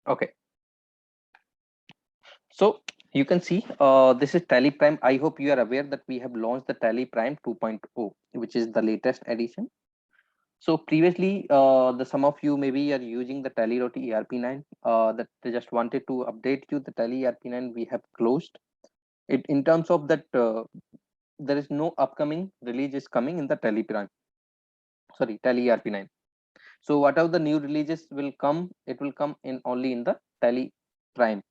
Okay, so you can see this is Tally Prime. I hope you are aware that we have launched the Tally Prime 2.0, which is the latest edition. So previously, the some of you maybe are using the Tally Roti ERP9. That I just wanted to update you. The Tally ERP9 we have closed it in terms of that. There is no upcoming release is coming in the Tally Prime. Sorry, Tally ERP9. So whatever the new releases will come, it will come in only in the Tally Prime.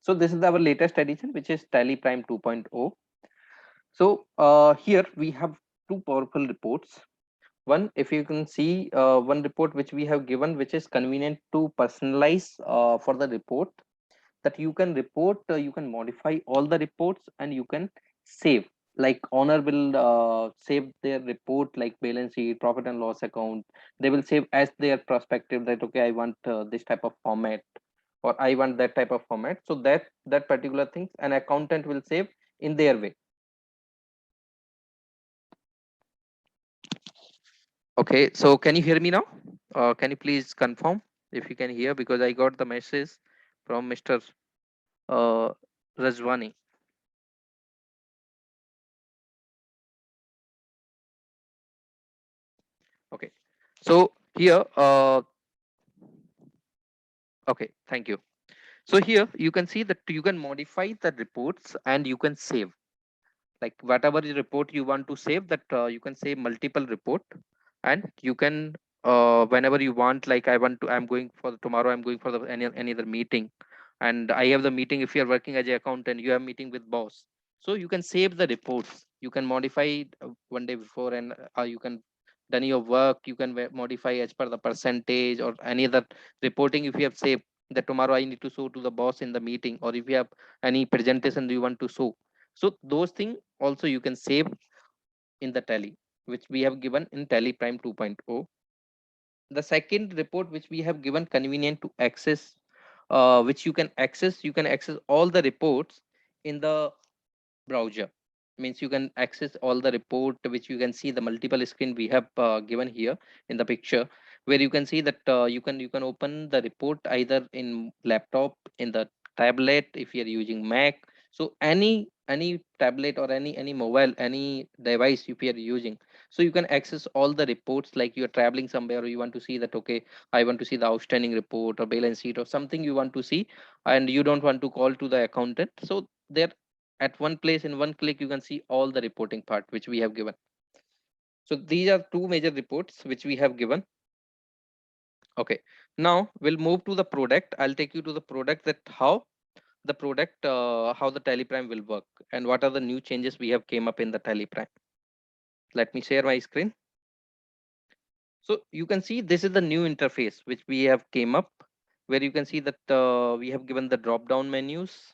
So this is our latest edition, which is Tally Prime 2.0. So here we have two powerful reports. One, if you can see one report which we have given, which is convenient to personalize for the report, that you can report, you can modify all the reports and you can save. Like owner will save their report like balance sheet, profit and loss account. They will save as their perspective that okay, I want this type of format or I want that type of format. So that particular things an accountant will save in their way. Okay, so can you hear me now? Can you please confirm if you can hear, because I got the message from Mr. Uh, Rajwani. Okay, so here, okay, thank you. So here you can see that you can modify the reports and you can save like whatever report you want to save, that you can save multiple report, and you can whenever you want, like I'm going for tomorrow, I'm going for the any other meeting, and I have the meeting. If you are working as an accountant, you have meeting with boss, so you can save the reports, you can modify it, one day before, and you can done your work, you can modify as per the percentage or any other reporting. If you have saved that tomorrow I need to show to the boss in the meeting, or if you have any presentation you want to show, so those things also you can save in the Tally, which we have given in Tally Prime 2.0. The second report which we have given convenient to access, which you can access all the reports in the browser. Means you can access all the report, which you can see the multiple screen we have given here in the picture, where you can see that you can open the report either in laptop, in the tablet if you are using Mac. So any tablet or any mobile, any device if you are using, so you can access all the reports. Like you're traveling somewhere, or you want to see that okay, I want to see the outstanding report or balance sheet or something you want to see, and you don't want to call to the accountant, so there at one place in one click you can see all the reporting part which we have given. So these are two major reports which we have given. Okay, now we'll move to the product. I'll take you to the product, that how the product, how the Teleprime will work, and what are the new changes we have came up in the Teleprime. Let me share my screen. So you can see this is the new interface which we have came up, where you can see that we have given the drop down menus.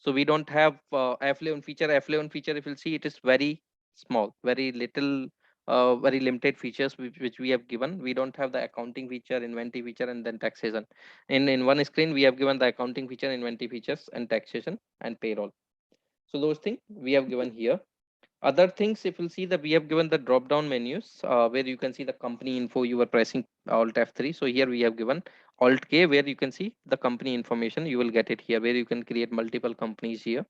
So we don't have F11 feature. F11 feature, if you'll see, it is very small, very little, very limited features which we have given. We don't have the accounting feature, inventory feature, and then taxation. In one screen, we have given the accounting feature, inventory features, and taxation and payroll. So those things we have given here. Other things, if you'll see that we have given the drop down menus, where you can see the company info. You are pressing Alt F3. So here we have given Alt K, where you can see the company information. You will get it here, where you can create multiple companies here.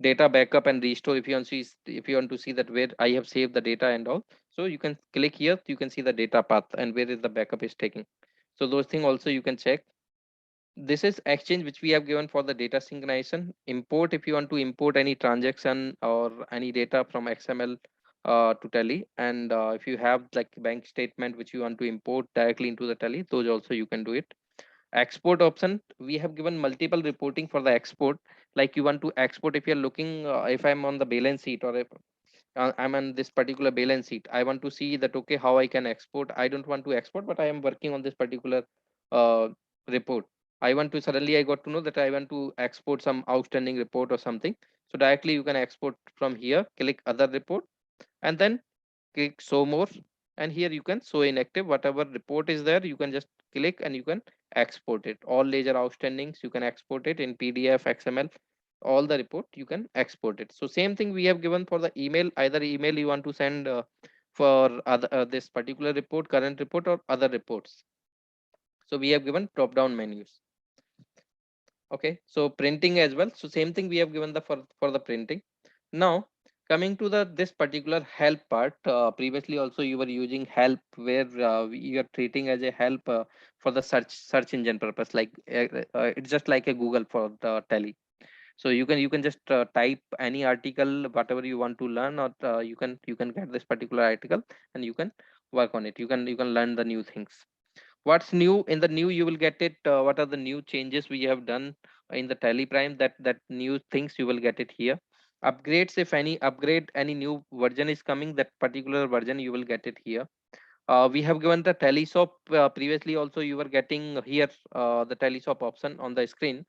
Data backup and restore, if you want to see, if you want to see that where I have saved the data and all, so you can click here, you can see the data path and where is the backup is taking. So those things also you can check. This is Exchange, which we have given for the data synchronization. Import, if you want to import any transaction or any data from XML to Tally, and if you have like bank statement which you want to import directly into the Tally, those also you can do it. Export option, we have given multiple reporting for the export. Like you want to export, if you're looking, if I'm on the balance sheet, or if I'm on this particular balance sheet, I want to see that okay, how I can export. I don't want to export, but I am working on this particular uh, report. I want to, suddenly I got to know that I want to export some outstanding report or something. So directly you can export from here, click other report, and then click show more, and here you can show inactive. Whatever report is there, you can just click and you can export it. All ledger outstandings, you can export it in PDF, XML, all the report you can export it. So same thing we have given for the email. Either email you want to send for other this particular report, current report, or other reports. So we have given drop down menus. Okay, so printing as well. So same thing we have given the for the printing. Now coming to the this particular help part, previously also you were using help where you are treating as a help for the search engine purpose, like it's just like a Google for the tele. So you can just type any article whatever you want to learn, or you can get this particular article and you can work on it. You can learn the new things. What's new in the new, you will get it. What are the new changes we have done in the teleprime, that new things you will get it here. Upgrades, if any upgrade, any new version is coming, that particular version you will get it here. We have given the telesop, previously also you were getting here the telesop option on the screen.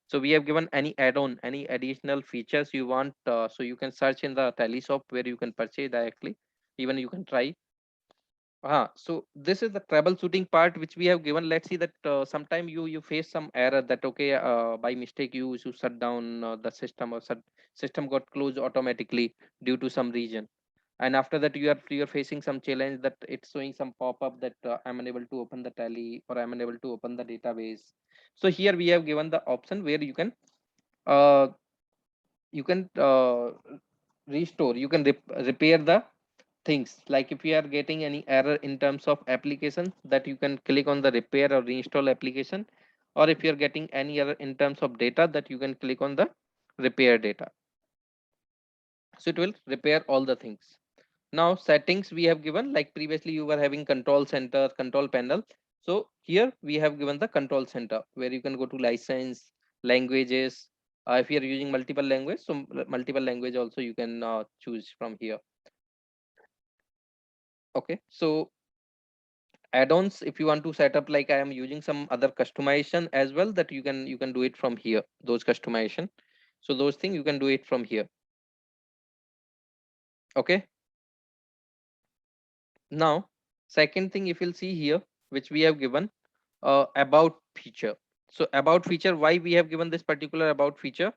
So we have given any add-on, any additional features you want, so you can search in the telesop where you can purchase directly, even you can try. So this is the troubleshooting part which we have given. Let's see that sometime you face some error that okay, by mistake you shut down the system, or system got closed automatically due to some reason, and after that you are facing some challenge that it's showing some pop-up that I'm unable to open the tally, or I'm unable to open the database. So here we have given the option where uh, you can restore, you can repair the things. Like if you are getting any error in terms of application, that you can click on the repair or reinstall application, or if you are getting any error in terms of data, that you can click on the repair data. So it will repair all the things. Now settings we have given, like previously you were having control center, control panel. So here we have given the control center where you can go to license, languages. If you are using multiple language, so multiple language also you can choose from here. Okay, so add-ons, if you want to set up, like I am using some other customization as well, that you can do it from here, those customization. So those things you can do it from here. Okay, now second thing, if you'll see here, which we have given about feature. So about feature, why we have given this particular about feature?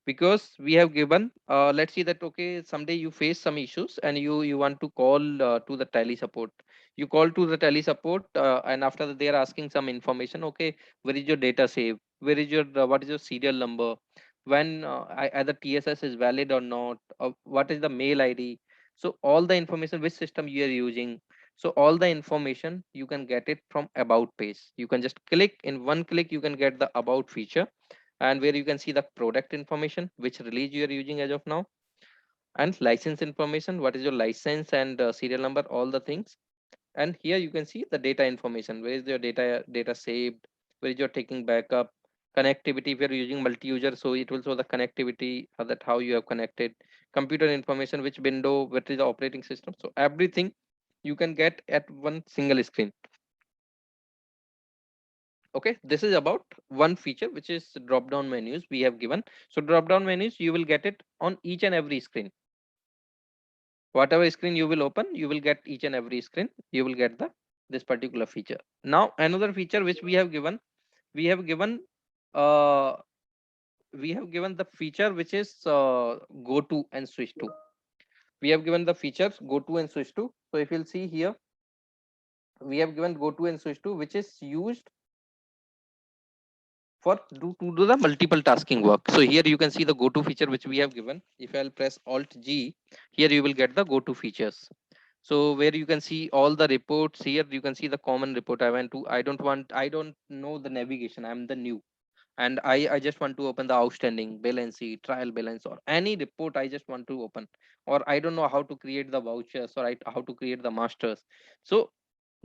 Because we have given, let's see that okay, someday you face some issues and you want to call to the tele support. You call to the tele support, and after that they are asking some information. Okay, where is your data save, where is your what is your serial number, when either TSS is valid or not, or what is the mail ID. So all the information, which system you are using. So all the information you can get it from about page. You can just click, in one click you can get the about feature, and where you can see the product information, which release you are using as of now, and license information, what is your license and serial number, all the things. And here you can see the data information, where is your data saved, where is your taking backup. Connectivity, if you're using multi-user, so it will show the connectivity, that how you have connected. Computer information, which window, what is the operating system. So everything you can get at one single screen. Okay, this is about one feature, which is drop down menus we have given. So drop down menus, you will get it on each and every screen. Whatever screen you will open, you will get each and every screen, you will get the this particular feature. Now another feature which we have given uh we have given the feature which is go to and switch to. We have given the features go to and switch to. So if you'll see here, we have given go to and switch to, which is used for to do the multiple tasking work. So here you can see the go to feature which we have given. If I'll press alt G, here you will get the go to features. So where you can see all the reports, here you can see the common report. I don't know the navigation, I'm the new, and I just want to open the outstanding balance sheet, trial balance, or any report I just want to open, or I don't know how to create the vouchers, or how to create the masters. So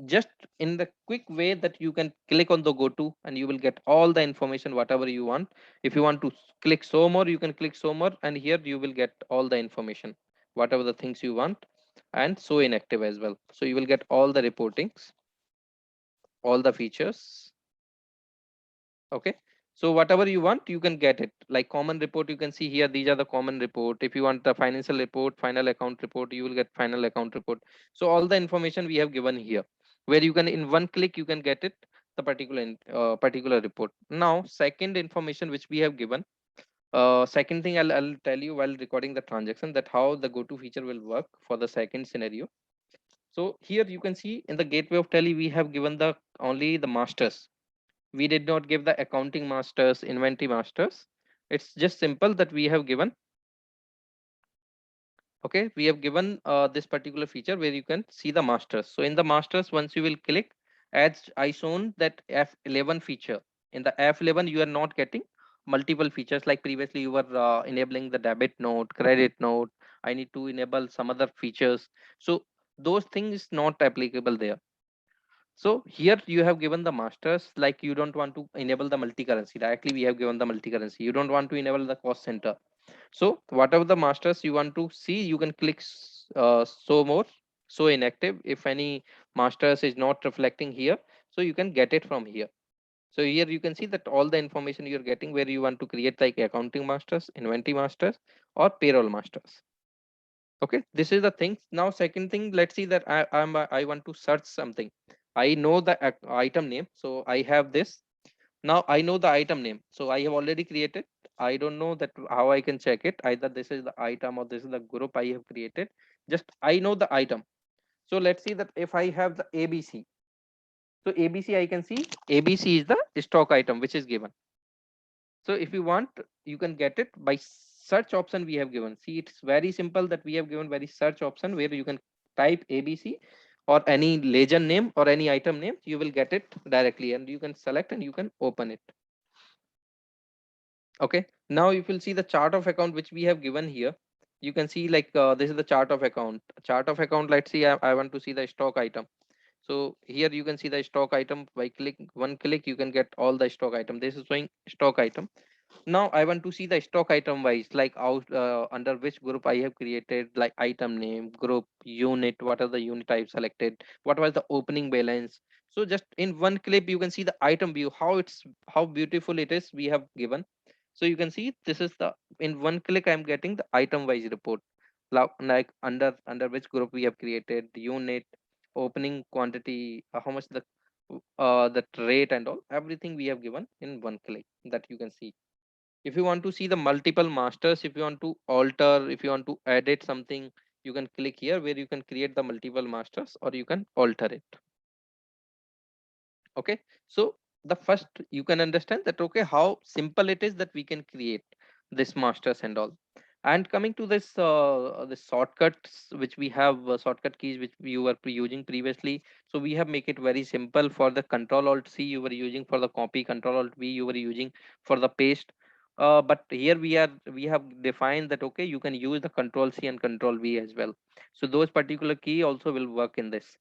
just in the quick way that you can click on the go to and you will get all the information whatever you want. If you want to click so more, you can click so more, and here you will get all the information whatever the things you want. And so inactive as well, so you will get all the reportings, all the features. Okay, so whatever you want you can get it. Like common report, you can see here, these are the common report. If you want the financial report, final account report, you will get final account report. So all the information we have given here, where you can in one click you can get it, the particular particular report. Now second information which we have given, second thing I'll tell you while recording the transaction, that how the go to feature will work for the second scenario. So here you can see in the gateway of tele we have given the only the masters. We did not give the accounting masters, inventory masters. It's just simple that we have given, okay, we have given this particular feature where you can see the masters. So in the masters, once you will click, as I shown that F11 feature, in the F11 you are not getting multiple features like previously you were enabling the debit note, credit note. I need to enable some other features. So those things not applicable there. So here you have given the masters, like you don't want to enable the multi-currency. Directly we have given the multi-currency. You don't want to enable the cost center. So whatever the masters you want to see, you can click show more, show inactive. If any masters is not reflecting here, so you can get it from here. So here you can see that all the information you're getting where you want to create like accounting masters, inventory masters, or payroll masters. Okay, this is the thing. Now second thing, let's see that I want to search something. I know the item name, so I have this. Now I know the item name, so I have already created. I don't know that how I can check it. Either this is the item or this is the group I have created. Just I know the item. So let's see that if I have the ABC. So ABC I can see ABC is the stock item which is given. So if you want, you can get it by search option we have given. See, it's very simple that we have given very search option where you can type ABC or any legend name or any item name, you will get it directly and you can select and you can open it. Okay, now you will see the chart of account which we have given here. You can see like this is the chart of account. Chart of account. Let's see. I want to see the stock item. So here you can see the stock item by click one click. You can get all the stock item. This is showing stock item. Now I want to see the stock item wise, like out under which group I have created, like item name, group, unit. What are the unit I've selected? What was the opening balance? So just in one clip you can see the item view. How beautiful it is. We have given. So you can see this is the in one click I'm getting the item wise report. Like under which group we have created, the unit, opening quantity, how much the rate and all everything we have given in one click that you can see. If you want to see the multiple masters, if you want to alter, if you want to edit something, you can click here where you can create the multiple masters or you can alter it. Okay, so the first you can understand that okay how simple it is that we can create this masters and all. And coming to this the shortcuts which we have, shortcut keys which you were using previously, so we have make it very simple. For the control alt C you were using for the copy, control alt V you were using for the paste. But here we have defined that okay you can use the control C and control V as well. So those particular key also will work in this.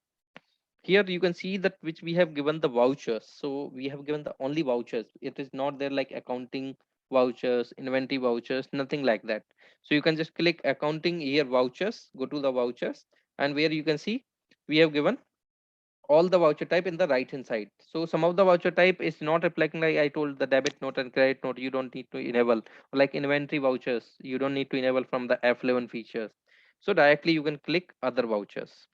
Here you can see that which we have given the vouchers. So we have given the only vouchers. It is not there like accounting vouchers, inventory vouchers, nothing like that. So you can just click accounting here, vouchers, go to the vouchers, and where you can see we have given all the voucher type in the right hand side. So some of the voucher type is not reflecting, like I told, the debit note and credit note you don't need to enable. Like inventory vouchers you don't need to enable from the F11 features. So directly you can click other vouchers.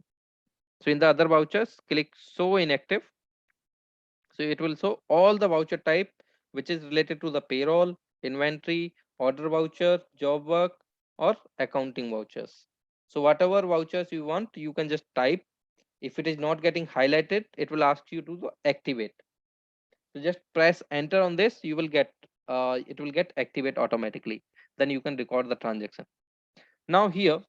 So in the other vouchers, click show inactive. So it will show all the voucher type which is related to the payroll, inventory, order voucher, job work, or accounting vouchers. So whatever vouchers you want, you can just type. If it is not getting highlighted, it will ask you to activate. So just press enter on this, you will get it will get activate automatically. Then you can record the transaction. Now here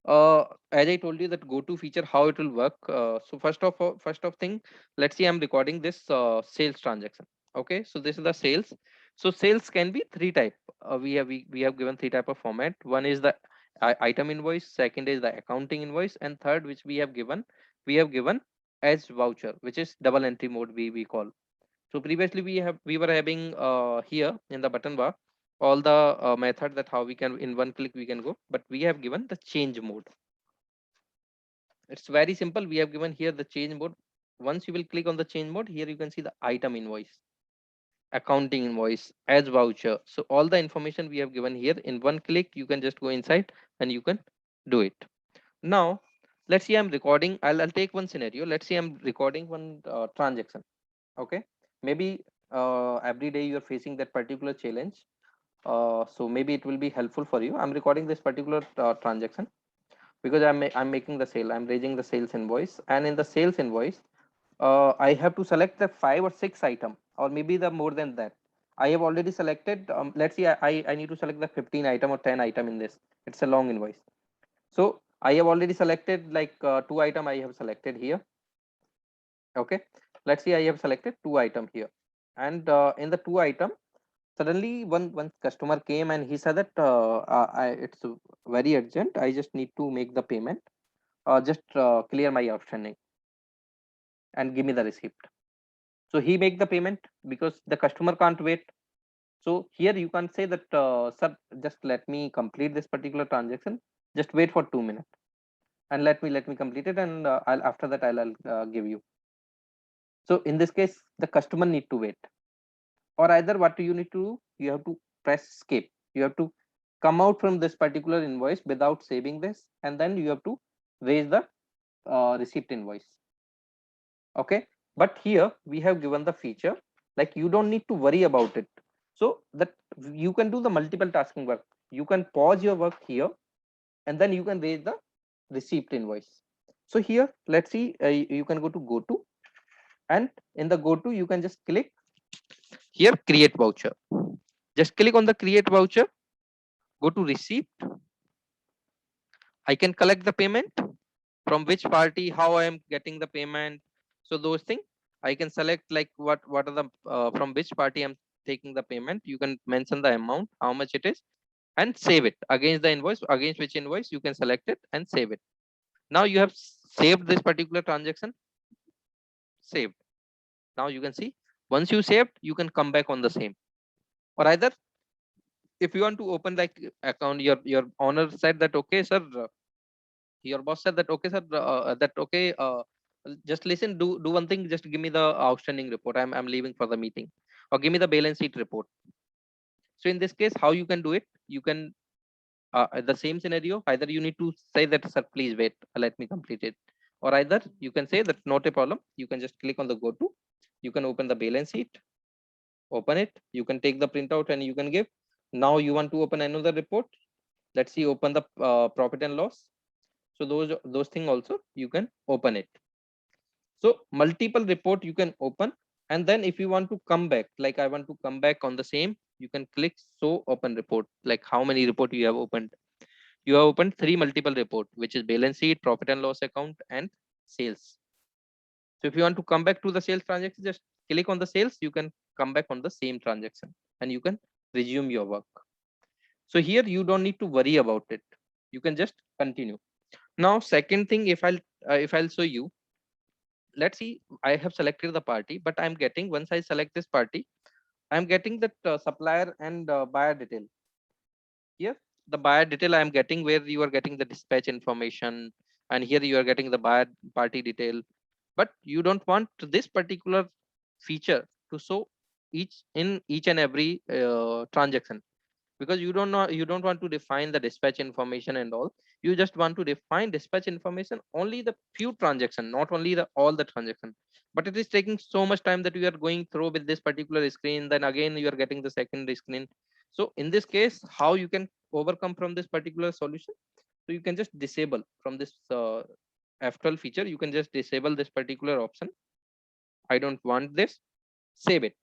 as I told you that go to feature how it will work. So first of thing, let's see I'm recording this sales transaction. Okay, so this is the sales. So sales can be three type. We have given three type of format. One is the item invoice, second is the accounting invoice, and third which we have given as voucher, which is double entry mode we call. So previously we were having here in the button bar all the method that how we can in one click we can go, but we have given the change mode. It's very simple. We have given here the change mode. Once you will click on the change mode, here you can see the item invoice, accounting invoice, as voucher. So all the information we have given here in one click, you can just go inside and you can do it. Now, let's see I'm recording. I'll take one scenario. Let's say I'm recording one transaction. Okay. Maybe every day you're facing that particular challenge. So maybe it will be helpful for you. I'm recording this particular transaction because I'm making the sale. I'm raising the sales invoice, and in the sales invoice, I have to select the 5 or 6 item, or maybe the more than that. I have already selected, let's see, I need to select the 15 item or 10 item in this. It's a long invoice. So I have already selected like 2 item I have selected here. Okay, let's see, I have selected 2 item here. And in the 2 item, suddenly one customer came and he said that it's very urgent. I just need to make the payment. Just clear my outstanding and give me the receipt. So he make the payment because the customer can't wait. So here you can say that, sir, just let me complete this particular transaction. Just wait for 2 minutes and let me complete it, and I'll after that I'll give you. So in this case, the customer need to wait, or either what you need to do, you have to press escape. You have to come out from this particular invoice without saving this, and then you have to raise the receipt invoice. Okay, but here we have given the feature like you don't need to worry about it, so that you can do the multiple tasking work. You can pause your work here and then you can raise the receipt invoice. So here let's see, you can go to and in the you can just click here create voucher. Just click on the create voucher, go to receipt. I can collect the payment from which party, how I am getting the payment. So those things I can select, like what are the from which party I'm taking the payment. You can mention the amount, how much it is, and save it against the invoice, against which invoice you can select it and save it. Now you have saved this particular transaction. Saved. Now you can see, once you saved, you can come back on the same. Or either if you want to open like account, your owner said that okay sir, your boss said that okay sir, that okay, just listen, do one thing, just give me the outstanding report. I'm leaving for the meeting, or give me the balance sheet report. So in this case, how you can do it, you can the same scenario, either you need to say that sir please wait, let me complete it, or either you can say that not a problem, you can just click on the you can open the balance sheet, open it, you can take the printout and you can give. Now you want to open another report, let's see, open the profit and loss. So those things also you can open it. So multiple report you can open, and then if you want to come back, like I want to come back on the same, you can click show open report. Like how many report you have opened? You have opened 3 multiple report, which is balance sheet, profit and loss account, and sales. So if you want to come back to the sales transaction, just click on the sales, you can come back on the same transaction and you can resume your work. So here you don't need to worry about it, you can just continue. Now second thing, if I'll show you, let's see, I have selected the party, but I'm getting, once I select this party, I'm getting that supplier and buyer detail. Here the buyer detail I'm getting, where you are getting the dispatch information, and here you are getting the buyer party detail. But you don't want this particular feature to show each and every transaction, because you don't want to define the dispatch information and all. You just want to define dispatch information only the few transaction, not only the all the transaction. But it is taking so much time that you are going through with this particular screen, then again you are getting the second screen. So in this case, how you can overcome from this particular solution? So you can just disable from this F12 feature, you can just disable this particular option. I don't want this, save it.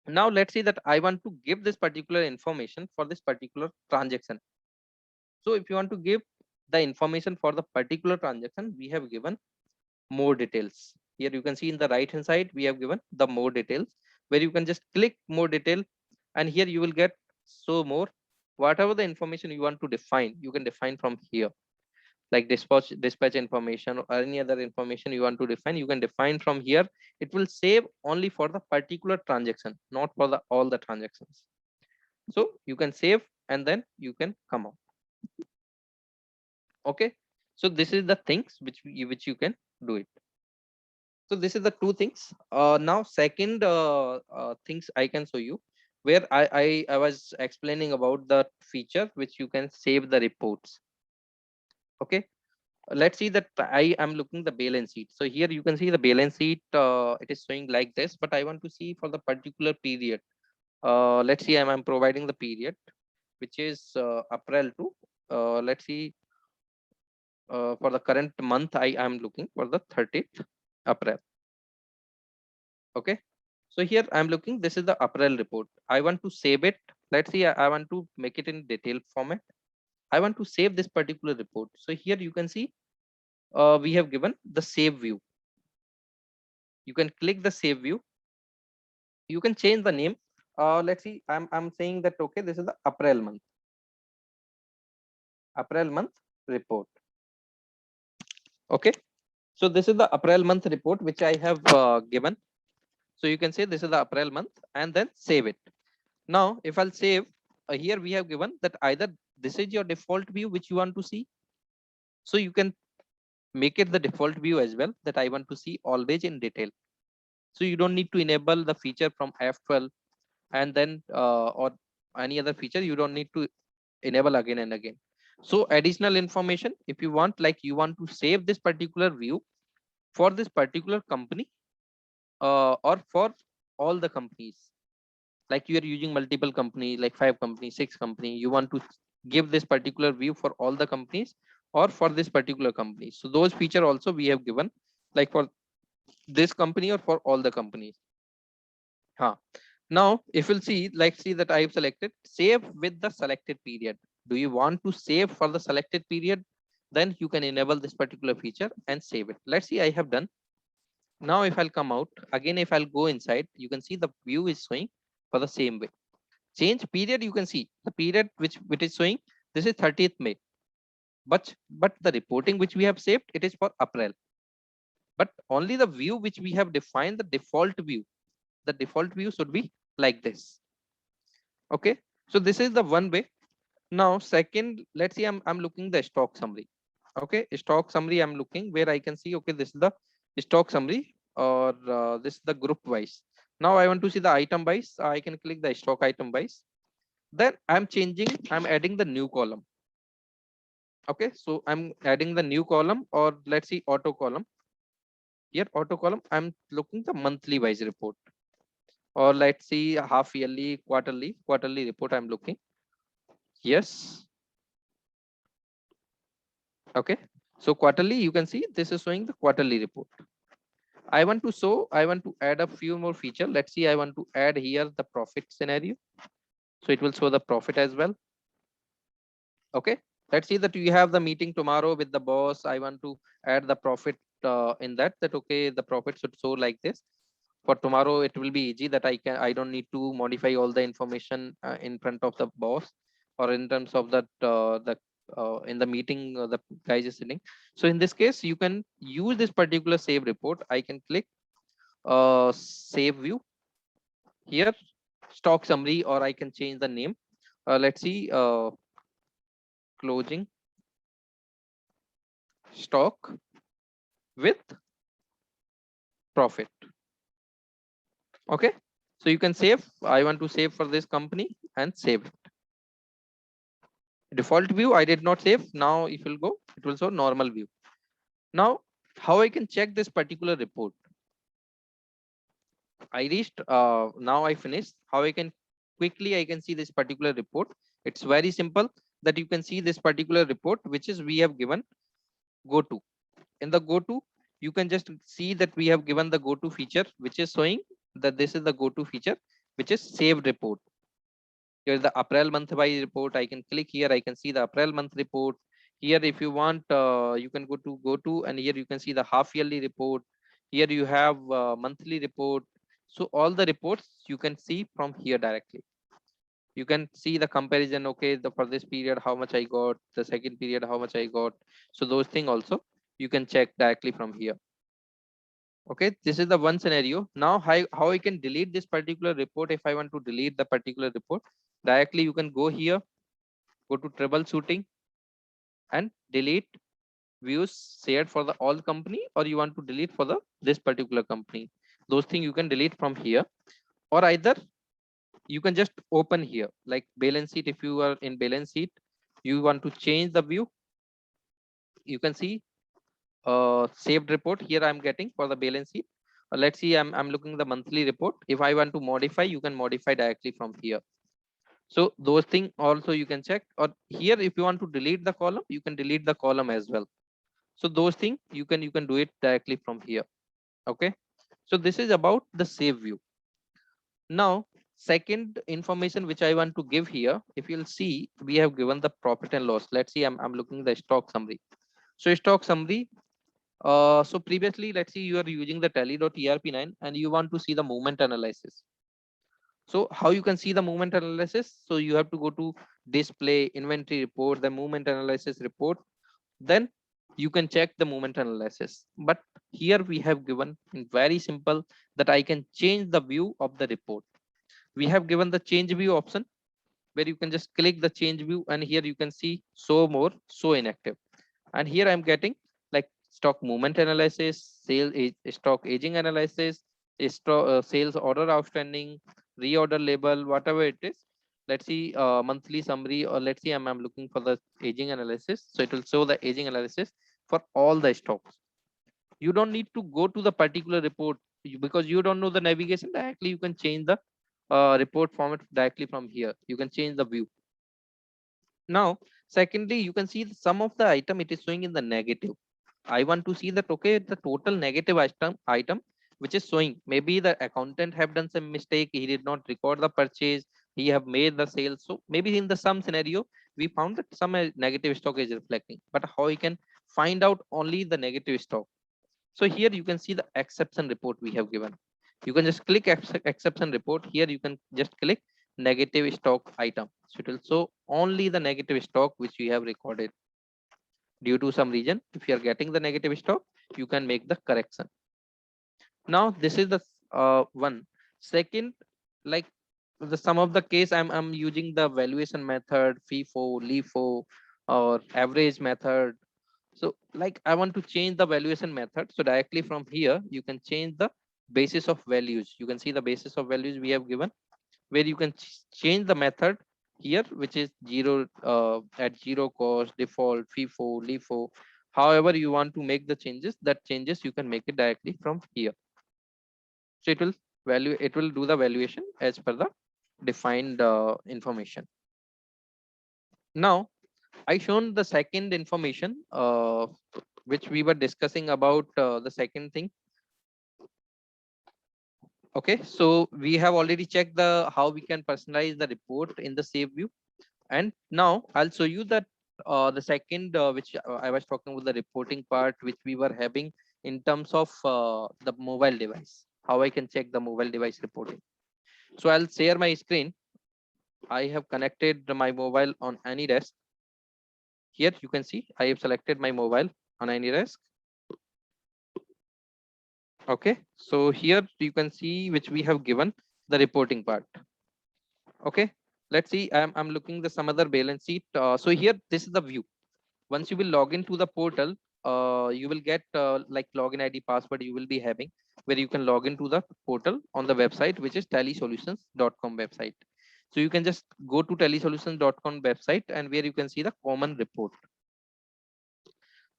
Now let's see that I want to give this particular information for this particular transaction. So if you want to give the information for the particular transaction, we have given more details. Here you can see in the right hand side, we have given the more details, where you can just click more detail, and here you will get so more. Whatever the information you want to define, you can define from here, like dispatch information or any other information you want to define, you can define from here. It will save only for the particular transaction, not for the all the transactions. So you can save and then you can come out. Okay, so this is the things which you can do it. So this is the two things. Now second things I can show you, where I was explaining about the feature which you can save the reports. Okay, let's see that I am looking the balance sheet. So here you can see the balance sheet, it is showing like this, but I want to see for the particular period. Let's see, I'm providing the period which is April to let's see, for the current month I am looking for the 30th April. Okay, so here I'm looking, this is the April report. I want to save it. Let's see, I want to make it in detailed format. I want to save this particular report. So here you can see we have given the save view. You can click the save view. You can change the name. Let's see, I'm saying that okay, this is the April month report. Okay, so this is the April month report which I have given. So you can say this is the April month and then save it. Now if I'll save, here we have given that either this is your default view which you want to see, so you can make it the default view as well, that I want to see always in detail. So you don't need to enable the feature from F12 and then or any other feature, you don't need to enable again and again. So additional information, if you want, like you want to save this particular view for this particular company or for all the companies, like you are using multiple companies, like 5 companies, 6 companies, you want to give this particular view for all the companies or for this particular company. So those feature also we have given, like for this company or for all the companies. Huh. Now if you'll see, like see that I have selected save with the selected period. Do you want to save for the selected period? Then you can enable this particular feature and save it. Let's see, I have done. Now if I'll come out again, if I'll go inside, you can see the view is showing for the same way. Change period, you can see the period which is showing, this is 30th May, but the reporting which we have saved, it is for April. But only the view which we have defined, the default view, the default view should be like this. Okay, so this is the one way. Now second, let's see, I'm looking the stock summary. Okay, stock summary I'm looking, where I can see, okay, this is the stock summary, or this is the group wise. Now I want to see the item wise. I can click the stock item wise. Then I'm adding the new column. Okay, so I'm adding the new column, or let's see auto column. Here auto column, I'm looking the monthly wise report, or let's see half yearly, quarterly report I'm looking. Yes. Okay, so quarterly, you can see this is showing the quarterly report. I want to add a few more feature. Let's see, I want to add here the profit scenario, so it will show the profit as well. Okay, let's see that you have the meeting tomorrow with the boss. I want to add the profit in that okay, the profit should show like this. For tomorrow it will be easy, that I don't need to modify all the information in front of the boss, or in terms of that the in the meeting the guys is sitting. So in this case, you can use this particular save report. I can click save view here, stock summary, or I can change the name. Let's see, closing stock with profit. Okay, so you can save. I want to save for this company and save it. Default view I did not save. Now if you'll go, it will show normal view. Now how I can check this particular report? I reached now I finished. How I can quickly I can see this particular report? It's very simple, that you can see this particular report, which is we have given go to. In the go to, you can just see that we have given the go to feature, which is showing that this is the go to feature, which is saved report. Here's the April month by report. I can click here, I can see the April month report. Here if you want, you can go to, and here you can see the half yearly report. Here you have monthly report. So all the reports you can see from here directly. You can see the comparison. Okay, the for this period how much I got, the second period how much I got. So those things also you can check directly from here. Okay, this is the one scenario. Now how I can delete this particular report? If I want to delete the particular report, directly you can go here, go to troubleshooting, and delete views shared for the all company, or you want to delete for the this particular company. Those things you can delete from here, or either you can just open here, like balance sheet. If you are in balance sheet, you want to change the view, you can see saved report. Here I'm getting for the balance sheet. Let's see, I'm looking the monthly report. If I want to modify, you can modify directly from here. So those things also you can check. Or here if you want to delete the column, you can delete the column as well. So those things you can do it directly from here. Okay, So this is about the save view. Now, second information which I want to give here, if you'll see, we have given the profit and loss. Let's see, I'm looking the stock summary. So stock summary. So previously, let's see, you are using the tally.erp9 and you want to see the movement analysis. So how you can see the movement analysis? So you have to go to display, inventory report, the movement analysis report. Then you can check the movement analysis. But here we have given in very simple that I can change the view of the report. We have given the change view option where you can just click the change view, and here you can see show more, show inactive. And here I'm getting like stock movement analysis, stock aging analysis, sales order outstanding, reorder label, whatever it is. Let's see monthly summary, or let's see I'm looking for the aging analysis. So it will show the aging analysis for all the stocks. You don't need to go to the particular report because you don't know the navigation. Directly you can change the report format directly from here. You can change the view. Now, secondly, you can see some of the item it is showing in the negative. I want to see that, okay, the total negative item which is showing. Maybe the accountant have done some mistake. He did not record the purchase. He have made the sale. So maybe in the some scenario, we found that some negative stock is reflecting. But how we can find out only the negative stock? So here you can see the exception report we have given. You can just click exception report. Here you can just click negative stock item. So it will show only the negative stock which you have recorded. Due to some reason, if you are getting the negative stock, you can make the correction. Now this is the one. Second, like the some of the case I'm using the valuation method, FIFO, LIFO, or average method. So like I want to change the valuation method. So directly from here, you can change the basis of values. You can see the basis of values we have given, where you can change the method here, which is zero at zero cost, default, FIFO, LIFO. However, you want to make the changes, that changes you can make it directly from here. So it will do the valuation as per the defined information. Now I shown the second information which we were discussing about the second thing. Okay, so we have already checked the how we can personalize the report in the save view, and now I'll show you that the second which I was talking about, the reporting part which we were having in terms of the mobile device, how I can check the mobile device reporting. So I'll share my screen. I have connected my mobile on AnyDesk. Here you can see I have selected my mobile on AnyDesk. Okay, so here you can see which we have given the reporting part. Okay, let's see, I'm looking the some other balance sheet. So here this is the view. Once you will log into the portal, you will get like login ID, password you will be having, where you can log into the portal on the website, which is tallysolutions.com website. So you can just go to tallysolutions.com website, and where you can see the common report,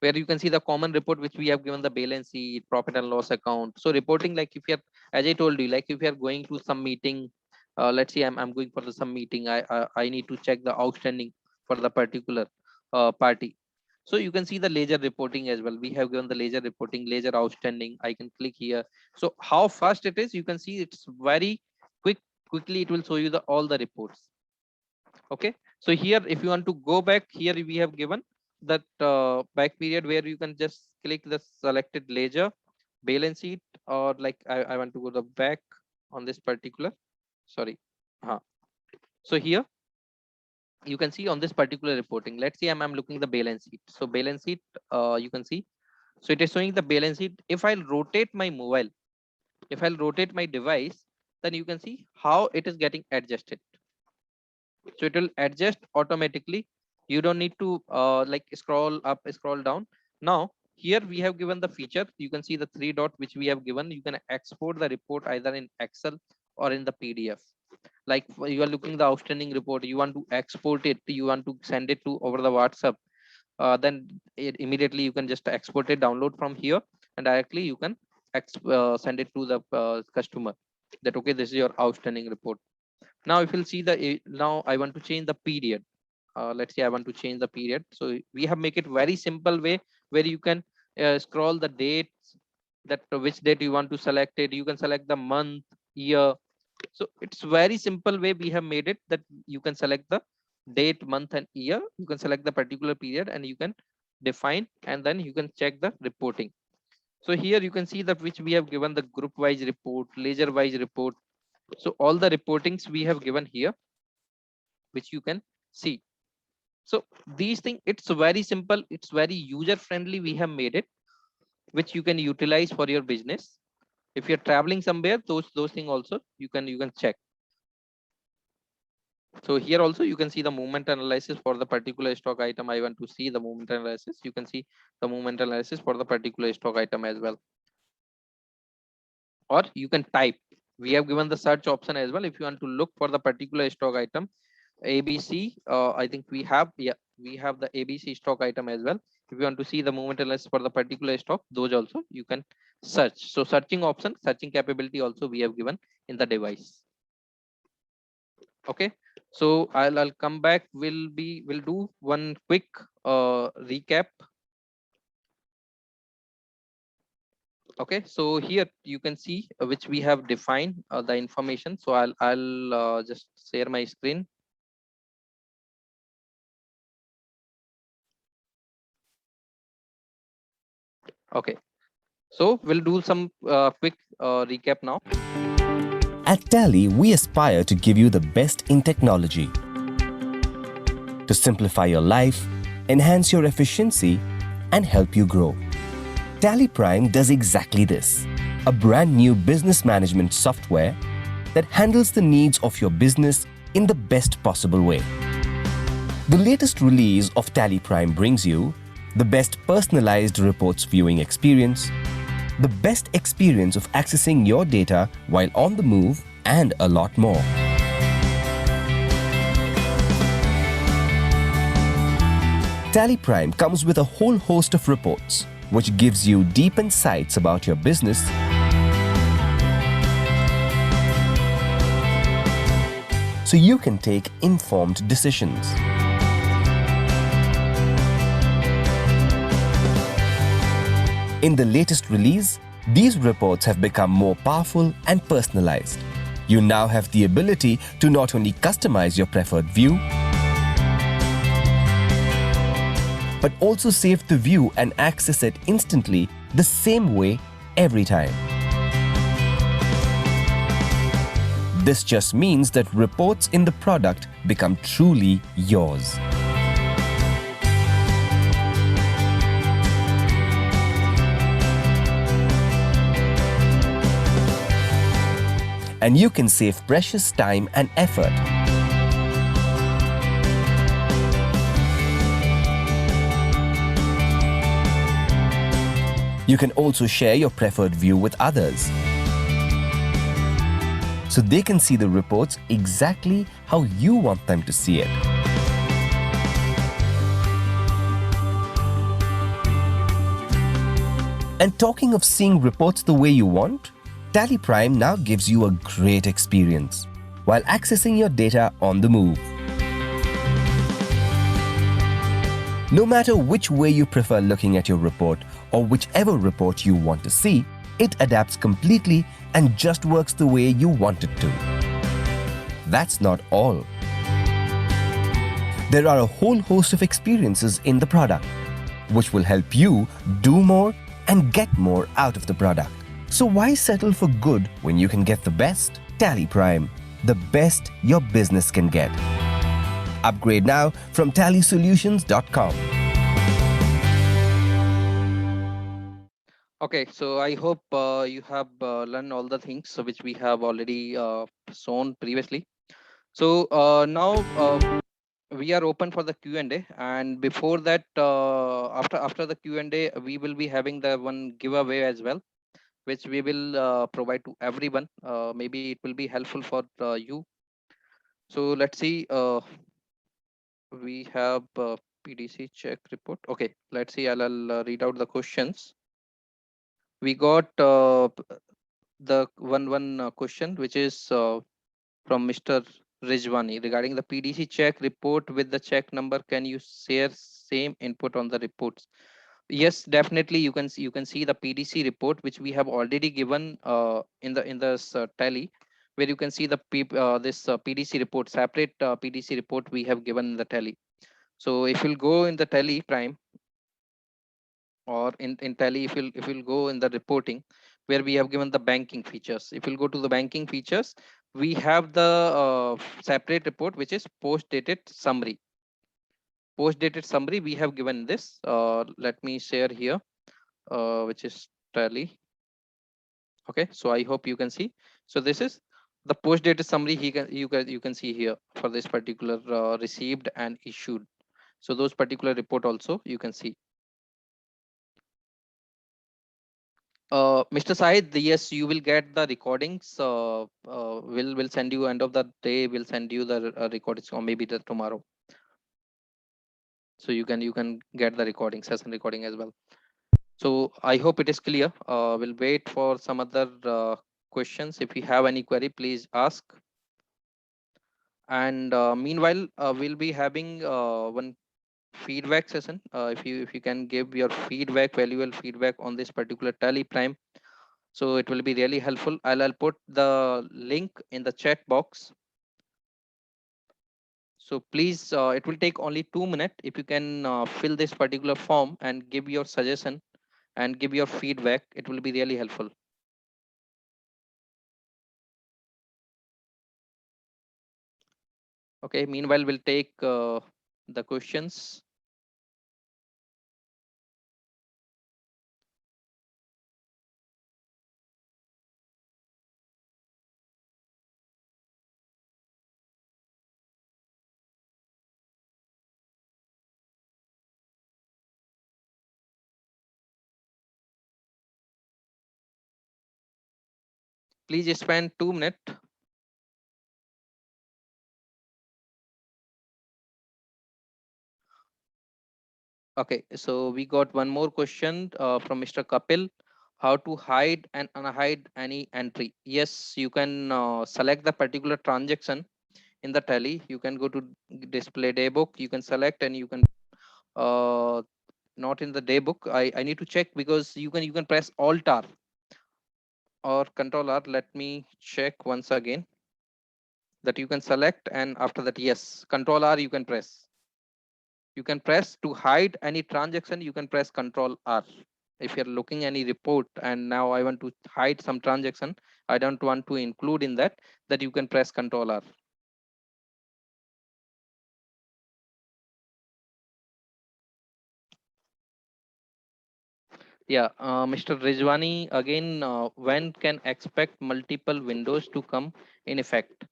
where you can see the common report which we have given the balance sheet, profit and loss account. So reporting, like if you're, as I told you, like if you are going to some meeting, let's say I'm going for the some meeting, I need to check the outstanding for the particular party. So you can see the ledger reporting as well. We have given the ledger reporting, ledger outstanding. I can click here. So how fast it is, you can see it's very quickly it will show you the all the reports. Okay, so here if you want to go back, here we have given that back period, where you can just click the selected ledger, balance sheet, or like I want to go the back on this particular, sorry. So here you can see on this particular reporting, let's see I'm looking the balance sheet. So balance sheet, you can see, so it is showing the balance sheet. If I'll rotate my mobile, if I'll rotate my device, then you can see how it is getting adjusted. So it will adjust automatically. You don't need to like scroll up, scroll down. Now here we have given the feature. You can see the three dot which we have given. You can export the report either in Excel or in the PDF. Like you are looking the outstanding report, you want to export it, you want to send it to over the WhatsApp, then immediately you can just export it, download from here, and directly you can send it to the customer, that okay, this is your outstanding report. Now if you'll see the now I want to change the period. Let's say I want to change the period. So we have make it very simple way, where you can scroll the dates, that which date you want to select it. You can select the month, year. So it's very simple way we have made it, that you can select the date, month and year. You can select the particular period and you can define, and then you can check the reporting. So here you can see that which we have given the group wise report, ledger wise report. So all the reportings we have given here, which you can see. So these things, it's very simple, it's very user friendly. We have made it, which you can utilize for your business. If you're traveling somewhere, those things also you can check. So here also you can see the movement analysis for the particular stock item. I want to see the movement analysis. You can see the movement analysis for the particular stock item as well. Or you can type. We have given the search option as well. If you want to look for the particular stock item, ABC, I think we have, yeah, we have the ABC stock item as well. If you want to see the movement analysis for the particular stock, those also you can search. So searching option, searching capability also we have given in the device. Okay, so I'll come back. We'll do one quick recap. Okay, so here you can see which we have defined the information. So I'll just share my screen. Okay, so we'll do some quick recap now. At Tally, we aspire to give you the best in technology to simplify your life, enhance your efficiency, and help you grow. Tally Prime does exactly this. A brand new business management software that handles the needs of your business in the best possible way. The latest release of Tally Prime brings you the best personalized reports viewing experience, the best experience of accessing your data while on the move, and a lot more. Tally Prime comes with a whole host of reports, which gives you deep insights about your business, so you can take informed decisions. In the latest release, these reports have become more powerful and personalized. You now have the ability to not only customize your preferred view, but also save the view and access it instantly the same way every time. This just means that reports in the product become truly yours. And you can save precious time and effort. You can also share your preferred view with others, so they can see the reports exactly how you want them to see it. And talking of seeing reports the way you want, Tally Prime now gives you a great experience while accessing your data on the move. No matter which way you prefer looking at your report or whichever report you want to see, it adapts completely and just works the way you want it to. That's not all. There are a whole host of experiences in the product, which will help you do more and get more out of the product. So why settle for good when you can get the best? Tally Prime, the best your business can get. Upgrade now from tallysolutions.com. Okay, so I hope you have learned all the things which we have already shown previously. So now we are open for the Q&A, and before that, after the Q&A, we will be having the one giveaway as well, which we will provide to everyone. Maybe it will be helpful for you. So let's see. We have PDC check report. Okay, let's see. I'll read out the questions. We got the one question, which is from Mr. Rijwani regarding the PDC check report with the check number. Can you share same input on the reports? Yes, definitely. You can see the PDC report which we have already given in this tally, where you can see the this PDC report, separate PDC report we have given in the tally. So if you'll go in the tally prime, or in tally, if you'll go in the reporting, where we have given the banking features, if you'll go to the banking features, we have the separate report which is post dated summary. Post dated summary we have given this. Let me share here, which is tally. Okay, so I hope you can see. So this is the post data summary. You can see here for this particular received and issued. So those particular report also you can see. Mr. Sahid, yes, you will get the recordings. We'll send you end of the day. We'll send you the recordings, or maybe the tomorrow. So you can get the recording, session recording as well. So I hope it is clear. We'll wait for some other questions. If you have any query, please ask. And meanwhile, we'll be having one feedback session. If you can give your feedback, valuable feedback on this particular tally prime, so it will be really helpful. I'll put the link in the chat box. So please, it will take only 2 minutes. If you can fill this particular form and give your suggestion and give your feedback, it will be really helpful. Okay, meanwhile, we'll take the questions. Please spend 2 minutes. Okay, so we got one more question from Mr. Kapil. How to hide and unhide any entry? Yes, you can select the particular transaction in the tally. You can go to display daybook. You can select and you can uh, not in the daybook. I need to check, because you can press Alt R or Control R. Let me check once again that you can select, and after that, yes, Control R you can press. You can press to hide any transaction. You can press Control R. If you're looking any report and now I want to hide some transaction, I don't want to include in that you can press Control R. Yeah, Mr. Rizwani, again, when can expect multiple windows to come in effect?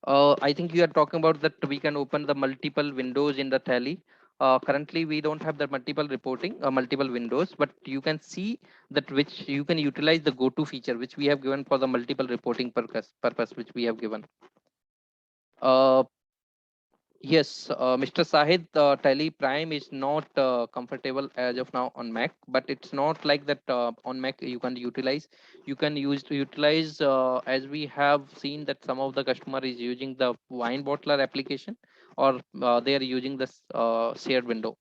I think you are talking about that we can open the multiple windows in the tally. Currently, we don't have the multiple reporting, multiple windows, but you can see that which you can utilize the go-to feature, which we have given for the multiple reporting purpose which we have given. Uh, Yes, Mr. Sahid, Tally Prime is not comfortable as of now on Mac, but it's not like that on Mac you can utilize. You can utilize, as we have seen that some of the customer is using the wine bottler application, or they are using this shared window.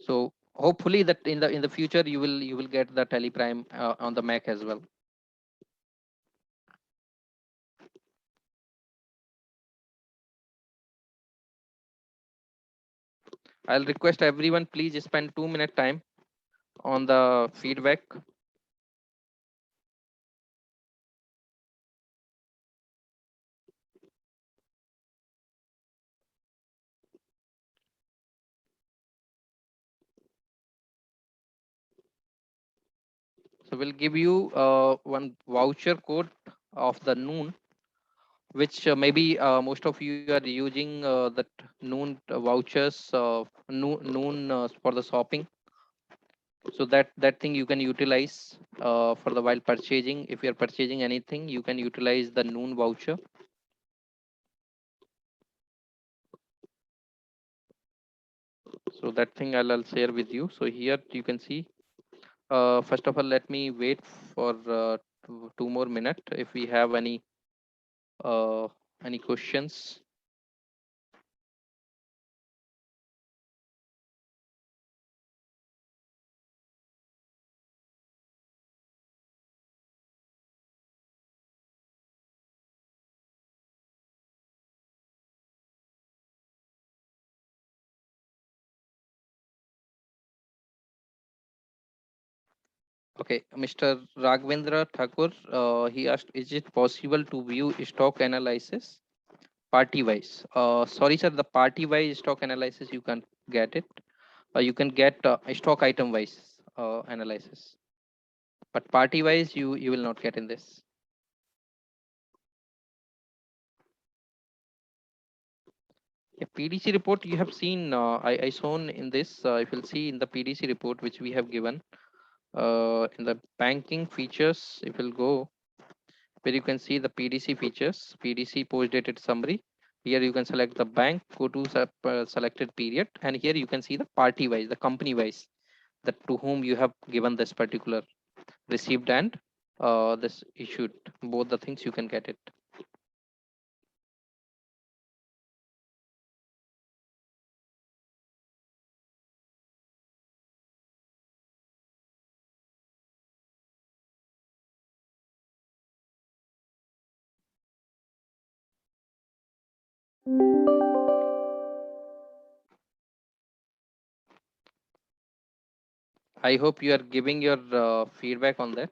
So hopefully that in the future you will get the Tally Prime on the Mac as well. I'll request everyone, please spend 2 minute time on the feedback. So we'll give you one voucher code of the noon, which maybe most of you are using that noon vouchers, noon for the shopping. So that thing you can utilize for the while purchasing. If you're purchasing anything, you can utilize the noon voucher. So that thing I'll share with you. So here you can see. First of all, let me wait for 2 more minutes. If we have uh, any questions. Okay, Mr. Raghavendra Thakur, he asked, is it possible to view stock analysis party wise? Sorry, sir, the party wise stock analysis you can get it. You can get stock item wise analysis, but party wise you will not get in this. Yeah, PDC report you have seen. I shown in this. If you'll see in the PDC report which we have given in the banking features, if you'll go where you can see the PDC features, PDC post dated summary. Here you can select the bank, go to selected period, and here you can see the party wise, the company wise, that to whom you have given this particular received and this issued. Both the things you can get it. I hope you are giving your feedback on that.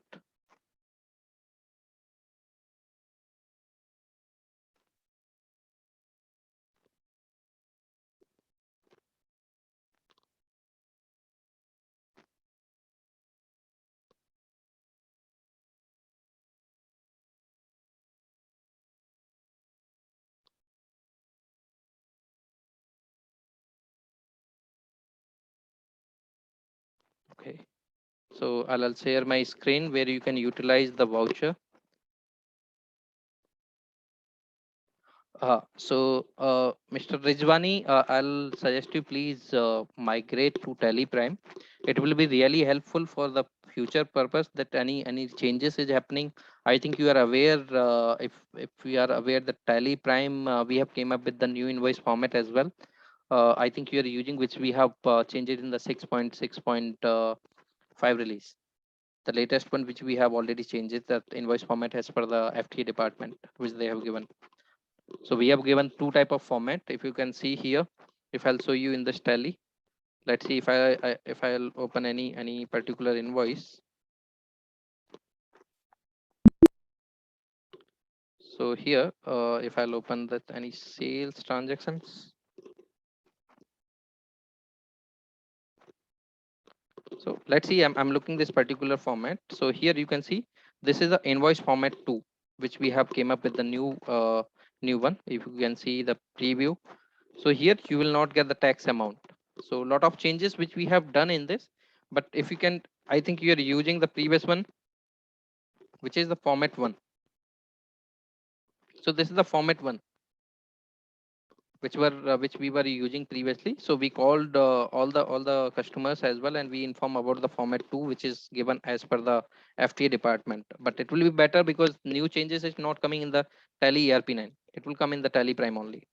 Okay. So I'll share my screen where you can utilize the voucher. Mr. Rijwani, I'll suggest you please migrate to Teleprime. It will be really helpful for the future purpose that any changes is happening. I think you are aware if we are aware that Teleprime we have came up with the new invoice format as well. I think you are using which we have changed it in the 6.6.5 release. The latest one which we have already changed it that invoice format as per the FTA department which they have given. So we have given two type of format. If you can see here, if I'll show you in this tally, let's see if if I'll open any particular invoice. So here, if I'll open that any sales transactions. So let's see, I'm looking this particular format. So here you can see this is the invoice format 2, which we have came up with the new one. If you can see the preview. So here you will not get the tax amount. So a lot of changes which we have done in this, but if you can, I think you are using the previous one, which is the format 1. So this is the format 1 which we were using previously. So we called all the customers as well, and we inform about the format 2 which is given as per the FTA department. But it will be better because new changes is not coming in the Tally ERP9. It will come in the Tally Prime only.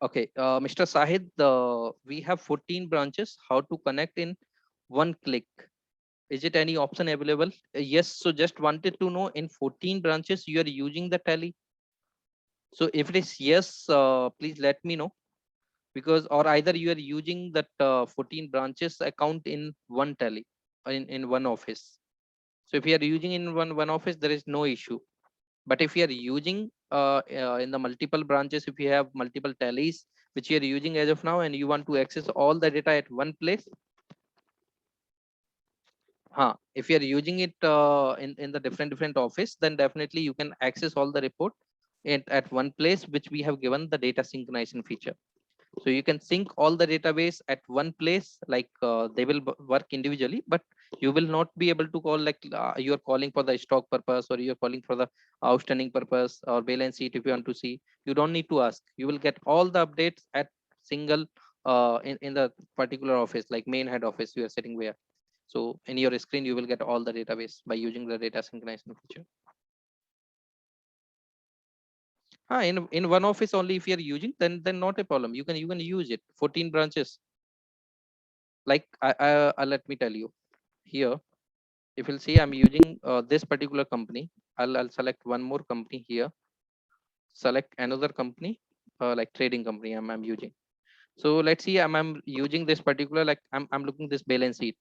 Okay, Mr. Sahid, we have 14 branches. How to connect in one click? Is it any option available? Yes. So just wanted to know in 14 branches you are using the Tally. So if it is yes, please let me know, because or either you are using that 14 branches account in one Tally in one office. So if you are using in one office, there is no issue. But if you are using in the multiple branches, if you have multiple tallies which you are using as of now and you want to access all the data at one place, if you are using it in the different office, then definitely you can access all the report at one place, which we have given the data synchronization feature. So you can sync all the database at one place, like they will work individually, but you will not be able to call like you're calling for the stock purpose or you're calling for the outstanding purpose or balance sheet. If you want to see, you don't need to ask. You will get all the updates at single in the particular office, like main head office you are sitting where. So in your screen, you will get all the database by using the data synchronization feature. In one office only, if you are using, then not a problem. You can use it. 14 branches. Like let me tell you here. If you'll see, I'm using this particular company. I'll select one more company here. Select another company. like trading company I'm using. So let's see, I'm using this particular, like I'm looking this balance sheet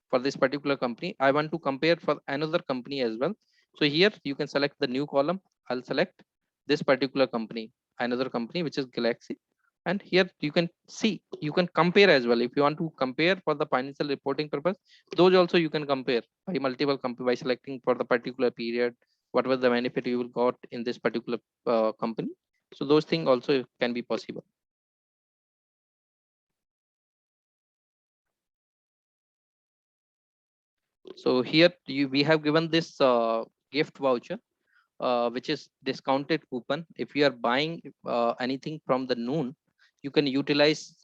for this particular company. I want to compare for another company as well. So here you can select the new column. I'll select this particular company, another company, which is Galaxy. And here you can see, you can compare as well. If you want to compare for the financial reporting purpose, those also you can compare by multiple company, by selecting for the particular period, what was the benefit you will got in this particular company. So those things also can be possible. So here we have given this gift voucher, which is discounted coupon. If you are buying anything from the Noon, you can utilize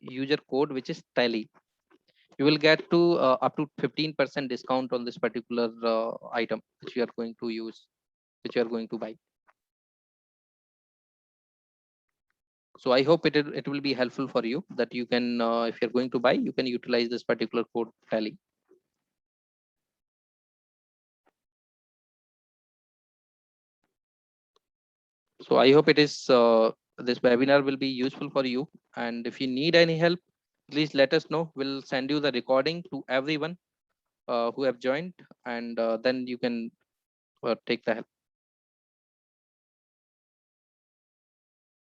user code, which is Tally. You will get to up to 15% discount on this particular item which you are going to use, which you are going to buy. So I hope it will be helpful for you, that you can, if you're going to buy, you can utilize this particular code Tally. So I hope this webinar will be useful for you. And if you need any help, please let us know. We'll send you the recording to everyone who have joined, and then you can take the help.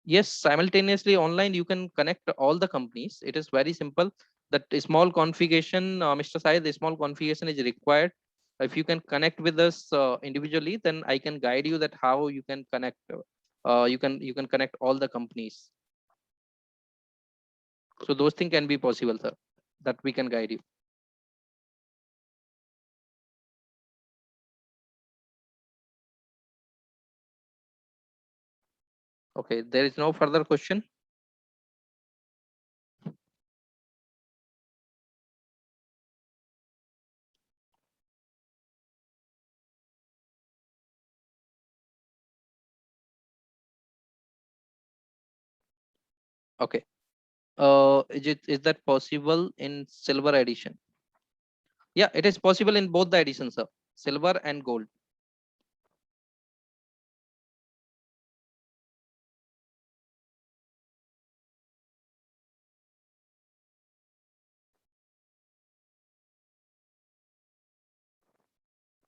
Yes, simultaneously online you can connect all the companies. It is very simple. That small configuration, Mr. Sai, the small configuration is required. If you can connect with us individually, then I can guide you that how you can connect. You can connect all the companies. So those things can be possible, sir. That we can guide you. Okay, there is no further question. Okay. Is that possible in silver edition? Yeah, it is possible in both the editions, sir. Silver and gold.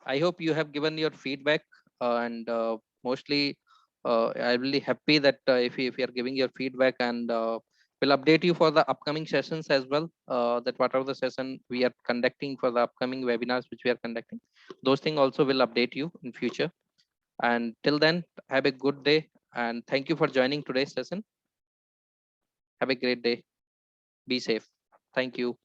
I hope you have given your feedback, and mostly I'm really happy that if you are giving your feedback, and we'll update you for the upcoming sessions as well. That whatever the session we are conducting for the upcoming webinars which we are conducting, those things also will update you in future. And till then, have a good day, and thank you for joining today's session. Have a great day. Be safe. Thank you.